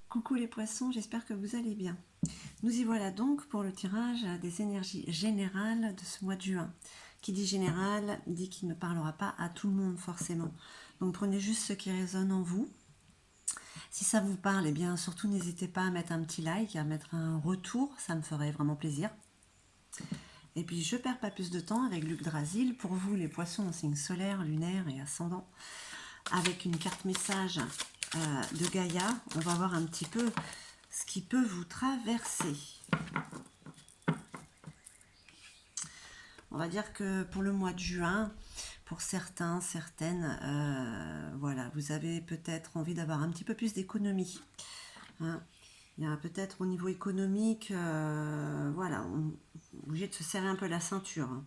Coucou les poissons, j'espère que vous allez bien. Nous y voilà donc pour le tirage des énergies générales de ce mois de juin. Qui dit général dit qu'il ne parlera pas à tout le monde forcément. Donc prenez juste ce qui résonne en vous. Si ça vous parle, eh bien surtout n'hésitez pas à mettre un petit like, à mettre un retour, ça me ferait vraiment plaisir. Et puis je perds pas plus de temps avec Luc Drasil, pour vous les poissons en signe solaire, lunaire et ascendant, avec une carte message de Gaïa. On va voir un petit peu ce qui peut vous traverser. On va dire que pour le mois de juin, pour certains, certaines, voilà, vous avez peut-être envie d'avoir un petit peu plus d'économie. Hein. Il y a peut-être au niveau économique, voilà, on est obligé de se serrer un peu la ceinture. Hein.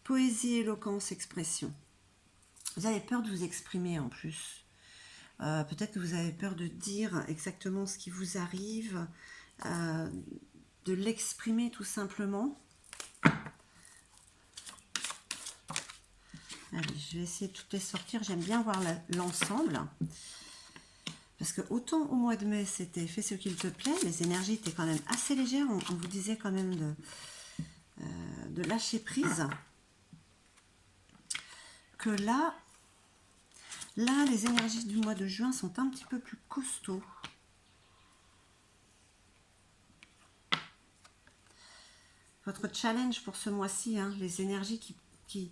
Poésie, éloquence, expression. Vous avez peur de vous exprimer en plus. Peut-être que vous avez peur de dire exactement ce qui vous arrive, de l'exprimer tout simplement. Allez, je vais essayer de toutes les sortir. J'aime bien voir l'ensemble. Parce que autant au mois de mai, c'était fais ce qu'il te plaît, les énergies étaient quand même assez légères. On vous disait quand même de lâcher prise. Que là, les énergies du mois de juin sont un petit peu plus costauds. Votre challenge pour ce mois-ci, hein, les énergies qui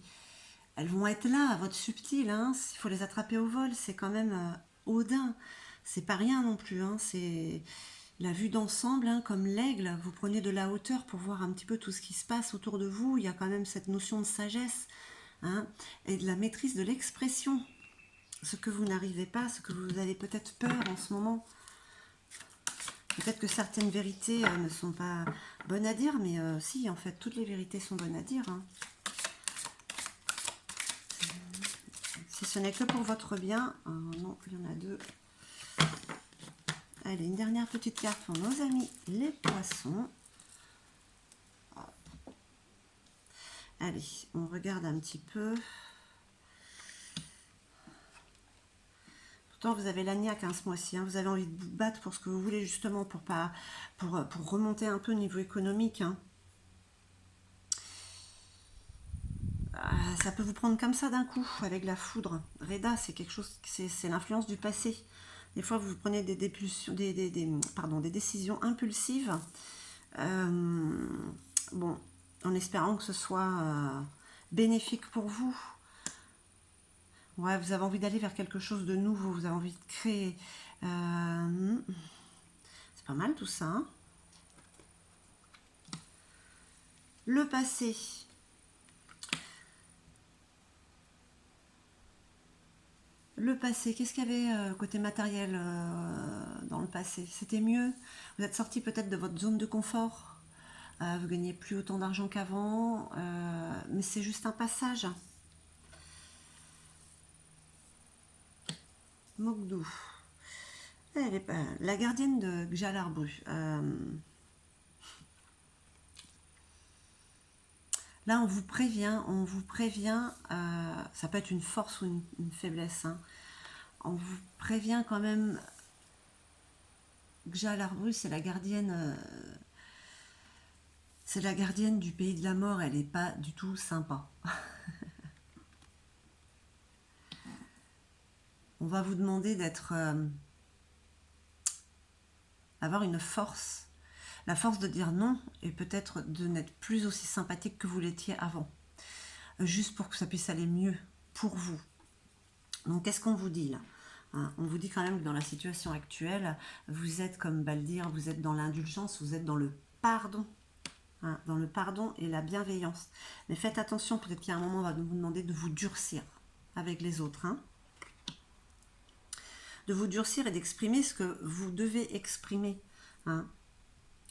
elles vont être là, à votre subtil. Hein, il faut les attraper au vol, c'est quand même Odin. C'est pas rien non plus. Hein, c'est la vue d'ensemble, hein, comme l'aigle. Vous prenez de la hauteur pour voir un petit peu tout ce qui se passe autour de vous. Il y a quand même cette notion de sagesse, hein, et de la maîtrise de l'expression. Ce que vous n'arrivez pas, ce que vous avez peut-être peur en ce moment. Peut-être que certaines vérités ne sont pas bonnes à dire, mais si, en fait, toutes les vérités sont bonnes à dire. Hein. Si ce n'est que pour votre bien, non, il y en a deux. Allez, une dernière petite carte pour nos amis les poissons. Allez, on regarde un petit peu. Pourtant, vous avez l'agnac hein, ce mois-ci. Hein. Vous avez envie de vous battre pour ce que vous voulez, justement, pour remonter un peu au niveau économique. Hein. Ça peut vous prendre comme ça d'un coup, avec la foudre. Reda, c'est quelque chose, c'est l'influence du passé. Des fois, vous prenez des décisions impulsives. Bon, en espérant que ce soit bénéfique pour vous. Ouais, vous avez envie d'aller vers quelque chose de nouveau. Vous avez envie de créer. C'est pas mal tout ça. Hein. Le passé. Le passé, qu'est-ce qu'il y avait côté matériel dans le passé? C'était mieux. Vous êtes sorti peut-être de votre zone de confort. Vous gagnez plus autant d'argent qu'avant. Mais c'est juste un passage. Mogdou. Elle est la gardienne de Gjalarbru. Là, on vous prévient, ça peut être une force ou une faiblesse. Hein. On vous prévient quand même. Gjalarbru, c'est la gardienne. C'est la gardienne du pays de la mort. Elle n'est pas du tout sympa. On va vous demander avoir une force. La force de dire non et peut-être de n'être plus aussi sympathique que vous l'étiez avant. Juste pour que ça puisse aller mieux pour vous. Donc, qu'est-ce qu'on vous dit là? Hein, on vous dit quand même que dans la situation actuelle, vous êtes, comme Baldir, vous êtes dans l'indulgence, vous êtes dans le pardon. Hein, dans le pardon et la bienveillance. Mais faites attention, peut-être qu'il y a un moment, on va vous demander de vous durcir avec les autres. Hein. De vous durcir et d'exprimer ce que vous devez exprimer. Hein.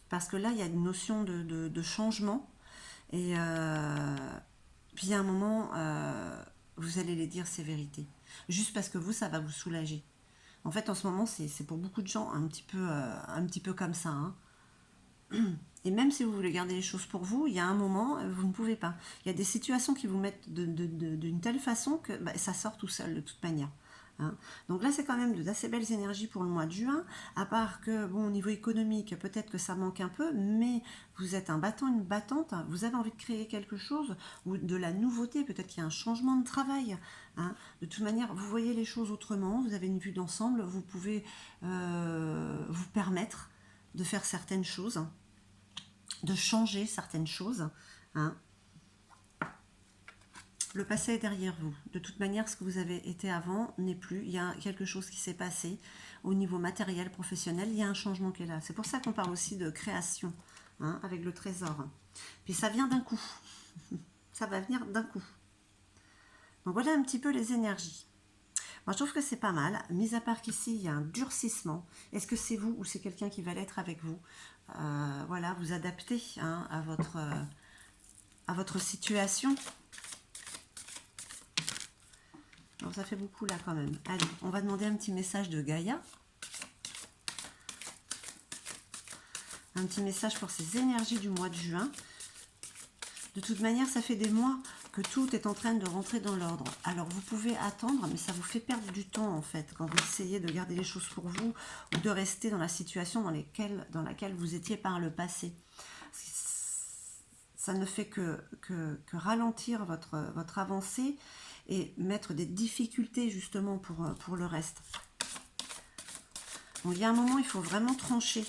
Parce que là, il y a une notion de changement. Et puis, il y a un moment, vous allez les dire ces vérités. Juste parce que vous, ça va vous soulager. En fait, en ce moment, c'est pour beaucoup de gens un petit peu comme ça. Hein. Et même si vous voulez garder les choses pour vous, il y a un moment, vous ne pouvez pas. Il y a des situations qui vous mettent d'une telle façon que ça sort tout seul de toute manière. hein. Donc là, c'est quand même d'assez belles énergies pour le mois de juin, à part que, bon, au niveau économique, peut-être que ça manque un peu, mais vous êtes un battant, une battante, vous avez envie de créer quelque chose, ou de la nouveauté, peut-être qu'il y a un changement de travail, hein. De toute manière, vous voyez les choses autrement, vous avez une vue d'ensemble, vous pouvez vous permettre de faire certaines choses, de changer certaines choses, hein. Le passé est derrière vous. De toute manière, ce que vous avez été avant n'est plus. Il y a quelque chose qui s'est passé au niveau matériel, professionnel. Il y a un changement qui est là. C'est pour ça qu'on parle aussi de création, hein, avec le trésor. Puis ça vient d'un coup. Ça va venir d'un coup. Donc voilà un petit peu les énergies. Moi, je trouve que c'est pas mal. Mis à part qu'ici, il y a un durcissement. Est-ce que c'est vous ou c'est quelqu'un qui va l'être avec vous? Voilà, vous adaptez, hein, à votre situation. Alors, ça fait beaucoup là quand même. Allez, on va demander un petit message de Gaïa. Un petit message pour ces énergies du mois de juin. De toute manière, ça fait des mois que tout est en train de rentrer dans l'ordre. Alors, vous pouvez attendre, mais ça vous fait perdre du temps, en fait, quand vous essayez de garder les choses pour vous ou de rester dans la situation dans laquelle vous étiez par le passé. Ça ne fait que ralentir votre avancée et mettre des difficultés, justement, pour le reste. Donc, il y a un moment, il faut vraiment trancher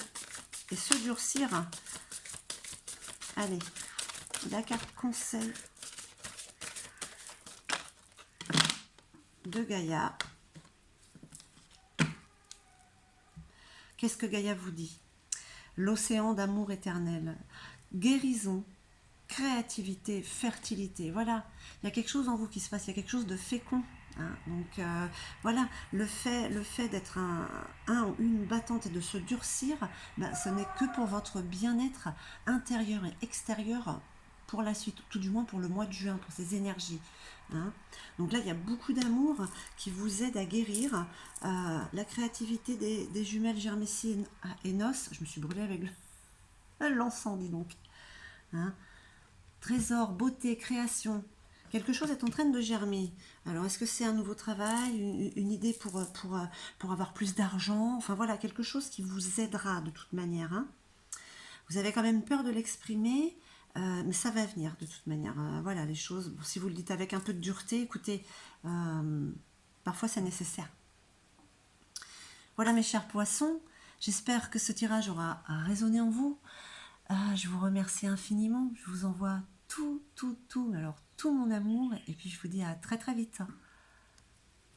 et se durcir. Allez, la carte conseil de Gaïa. Qu'est-ce que Gaïa vous dit? L'océan d'amour éternel, guérison, créativité, fertilité. Voilà, il y a quelque chose en vous qui se passe, il y a quelque chose de fécond. Hein. Donc voilà, le fait d'être un ou une battante et de se durcir, ben, ce n'est que pour votre bien-être intérieur et extérieur pour la suite, tout du moins pour le mois de juin, pour ces énergies. Hein. Donc là, il y a beaucoup d'amour qui vous aide à guérir. La créativité des jumelles Germessi et Noces, je me suis brûlée avec l'encens, dis donc. Hein. Trésor, beauté, création. Quelque chose est en train de germer. Alors, est-ce que c'est un nouveau travail, une idée pour avoir plus d'argent? Enfin voilà, quelque chose qui vous aidera de toute manière. Hein. Vous avez quand même peur de l'exprimer, mais ça va venir de toute manière. Voilà, les choses, bon, si vous le dites avec un peu de dureté, écoutez, parfois c'est nécessaire. Voilà mes chers poissons, j'espère que ce tirage aura résonné en vous. Je vous remercie infiniment, je vous envoie tout, mais alors tout mon amour, et puis je vous dis à très très vite.